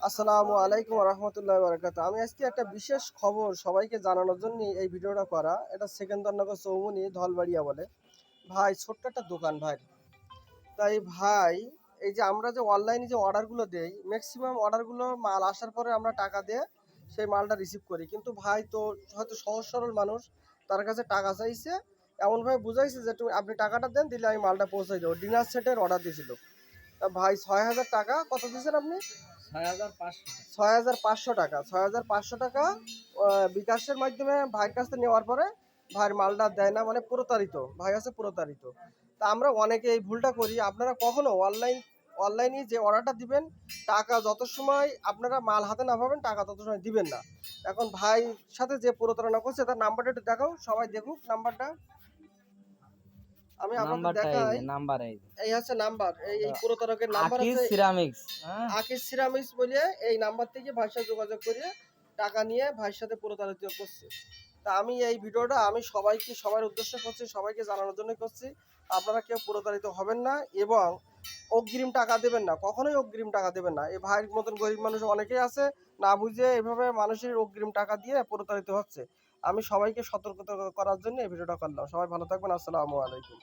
আসসালামু আলাইকুম রহমতুল্লাহ বারাকাতুহু। আমি আজকে একটা বিশেষ খবর সবাইকে জানানোর জন্য এই ভিডিওটা করা। এটা সেকেন্দারনগর চৌমুহনী ধলবাড়িয়া বলে। ভাই ছোট্ট একটা দোকান ভাই। তাই ভাই এই যে আমরা যে অনলাইনে যে অর্ডারগুলো দেই, ম্যাক্সিমাম অর্ডারগুলো মাল আসার পরে আমরা টাকা দিয়ে সেই মালটা রিসিভ করি। কিন্তু ভাই তো হয়তো সহজ সরল মানুষ, তার কাছে টাকা চাইছে, এমনভাবে বুঝাইছে যে আপনি টাকাটা দেন, দিলে আমি মালটা পৌঁছাই দেবো। ডিনার সেটের অর্ডার দিয়েছিল। তা ভাই ৬,০০০ টাকা কত দিয়েছেন আপনি? ৬,৫০০। ৬,৫০০ টাকা, ৬,৫০০ টাকা বিকাশের মাধ্যমে ভাইয়ের কাছ থেকে নেওয়ার পরে ভাইয়ের মালটা দেয় না, মানে প্রতারিত, ভাই আছে প্রতারিত। তা আমরা অনেকে এই ভুলটা করি। আপনারা কখনো অনলাইনে যে অর্ডারটা দিবেন, টাকা যত সময় আপনারা মাল হাতে না পাবেন টাকা তত সময় দিবেন না। এখন ভাই সাথে যে প্রতারণা করছে তার নাম্বারটা একটু দেখাও, সবাই দেখুক নাম্বারটা। আমি আপনাদের নাম্বারটা এই দেখাই। যে নাম্বার এই যে এই হচ্ছে নাম্বার, এই প্রতারকের নাম্বার আকিজ আছে সিরামিক্স। হ্যাঁ, আকিজ সিরামিক্স বলে। এই নাম্বার থেকে ভাইয়ের সাথে যোগাযোগ করে টাকা নিয়ে ভাইয়ের সাথে প্রতারিত করছে। তা আমি এই ভিডিওটা আমি সবার উদ্দেশ্যে করছি, সবাইকে জানানোর জন্য করছি। আপনারা কেউ প্রতারিত হবেন না এবং অগ্রিম টাকা দেবেন না, কখনোই অগ্রিম টাকা দেবেন না। এই ভাইয়ের মতন গরিব মানুষ অনেকেই আছে, না বুঝে এভাবে মানুষের অগ্রিম টাকা দিয়ে প্রতারিত হচ্ছে। আমি সবাইকে সতর্ক করার জন্য এই ভিডিওটা করলাম। সবাই ভালো থাকবেন। আসসালামু আলাইকুম।